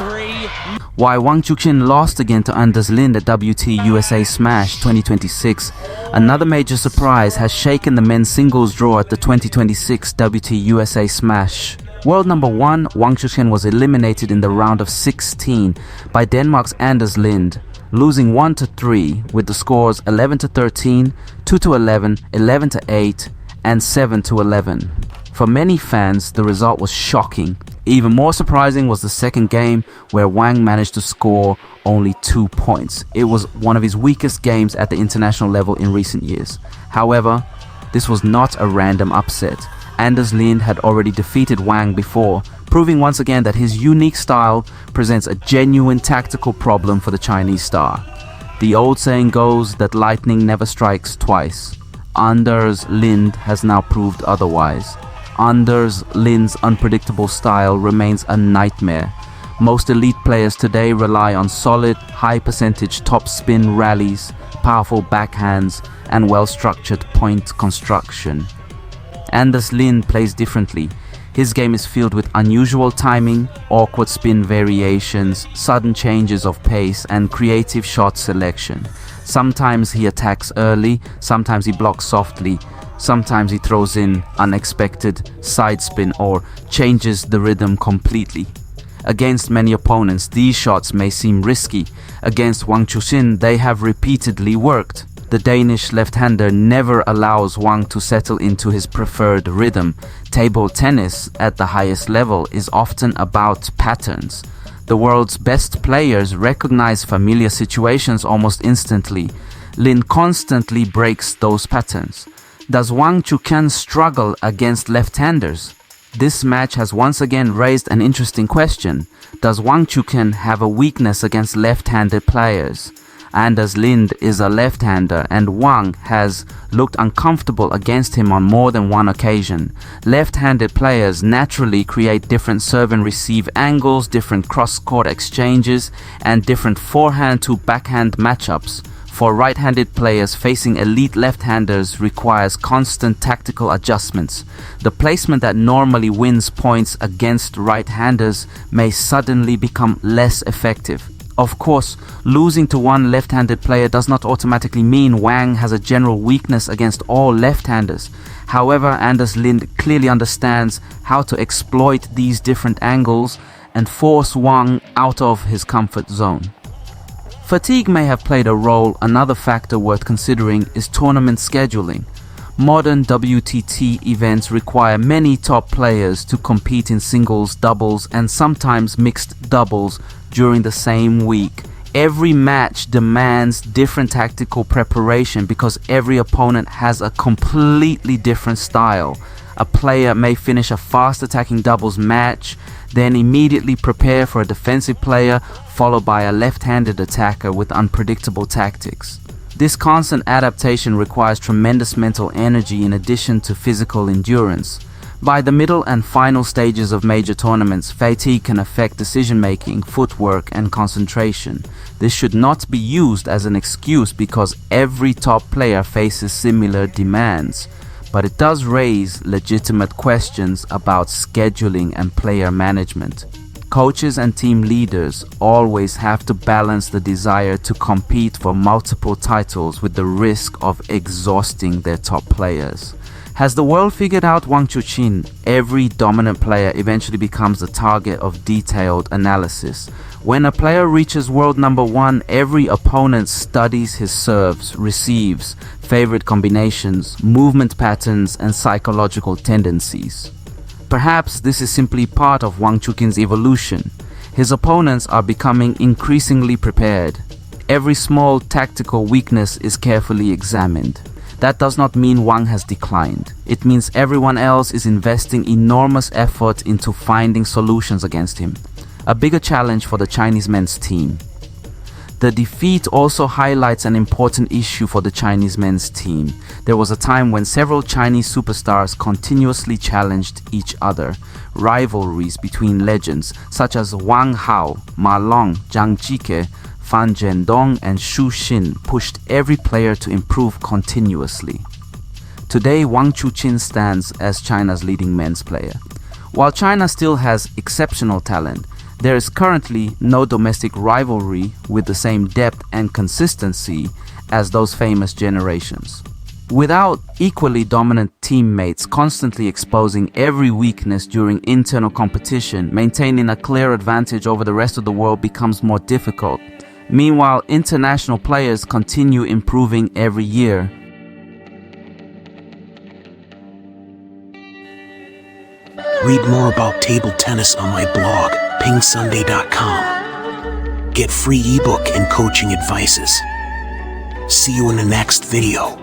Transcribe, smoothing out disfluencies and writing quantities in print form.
3. While Wang Chuqin lost again to Anders Lind at WTA USA Smash 2026, another major surprise has shaken the men's singles draw at the 2026 WTA USA Smash. World number 1 Wang Chuqin was eliminated in the round of 16 by Denmark's Anders Lind, losing 1-3 with the scores 11-13, 2-11, 11-8 and 7-11. For many fans, the result was shocking. Even more surprising was the second game, where Wang managed to score only 2 points. It was one of his weakest games at the international level in recent years. However, this was not a random upset. Anders Lind had already defeated Wang before, proving once again that his unique style presents a genuine tactical problem for the Chinese star. The old saying goes that lightning never strikes twice. Anders Lind has now proved otherwise. Anders Lind's unpredictable style remains a nightmare. Most elite players today rely on solid, high-percentage top-spin rallies, powerful backhands, and well-structured point construction. Anders Lind plays differently. His game is filled with unusual timing, awkward spin variations, sudden changes of pace, and creative shot selection. Sometimes he attacks early, sometimes he blocks softly, sometimes he throws in unexpected side spin or changes the rhythm completely. Against many opponents, these shots may seem risky. Against Wang Chuqin, they have repeatedly worked. The Danish left-hander never allows Wang to settle into his preferred rhythm. Table tennis at the highest level is often about patterns. The world's best players recognize familiar situations almost instantly. Lind constantly breaks those patterns. Does Wang Chuqin struggle against left-handers? This match has once again raised an interesting question. Does Wang Chuqin have a weakness against left-handed players? Anders Lind is a left-hander and Wang has looked uncomfortable against him on more than one occasion. Left-handed players naturally create different serve and receive angles, different cross-court exchanges, and different forehand to backhand matchups. For right-handed players, facing elite left-handers requires constant tactical adjustments. The placement that normally wins points against right-handers may suddenly become less effective. Of course, losing to one left-handed player does not automatically mean Wang has a general weakness against all left-handers. However, Anders Lind clearly understands how to exploit these different angles and force Wang out of his comfort zone. Fatigue may have played a role. Another factor worth considering is tournament scheduling. Modern WTT events require many top players to compete in singles, doubles, and sometimes mixed doubles during the same week. Every match demands different tactical preparation because every opponent has a completely different style. A player may finish a fast attacking doubles match, then immediately prepare for a defensive player, followed by a left-handed attacker with unpredictable tactics. This constant adaptation requires tremendous mental energy in addition to physical endurance. By the middle and final stages of major tournaments, fatigue can affect decision-making, footwork, and concentration. This should not be used as an excuse because every top player faces similar demands, but it does raise legitimate questions about scheduling and player management. Coaches and team leaders always have to balance the desire to compete for multiple titles with the risk of exhausting their top players. Has the world figured out Wang Chuqin? Every dominant player eventually becomes the target of detailed analysis. When a player reaches world number 1, every opponent studies his serves, receives, favorite combinations, movement patterns, and psychological tendencies. Perhaps this is simply part of Wang Chuqin's evolution. His opponents are becoming increasingly prepared. Every small tactical weakness is carefully examined. That does not mean Wang has declined. It means everyone else is investing enormous effort into finding solutions against him. A bigger challenge for the Chinese men's team. The defeat also highlights an important issue for the Chinese men's team. There was a time when several Chinese superstars continuously challenged each other. Rivalries between legends such as Wang Hao, Ma Long, Zhang Jike, Fan Zhendong, and Xu Xin pushed every player to improve continuously. Today, Wang Chuqin stands as China's leading men's player. While China still has exceptional talent, There is currently no domestic rivalry with the same depth and consistency as those famous generations. Without equally dominant teammates constantly exposing every weakness during internal competition, maintaining a clear advantage over the rest of the world becomes more difficult. Meanwhile, international players continue improving every year. Read more about table tennis on my blog, PingSunday.com. Get free ebook and coaching advices. See you in the next video.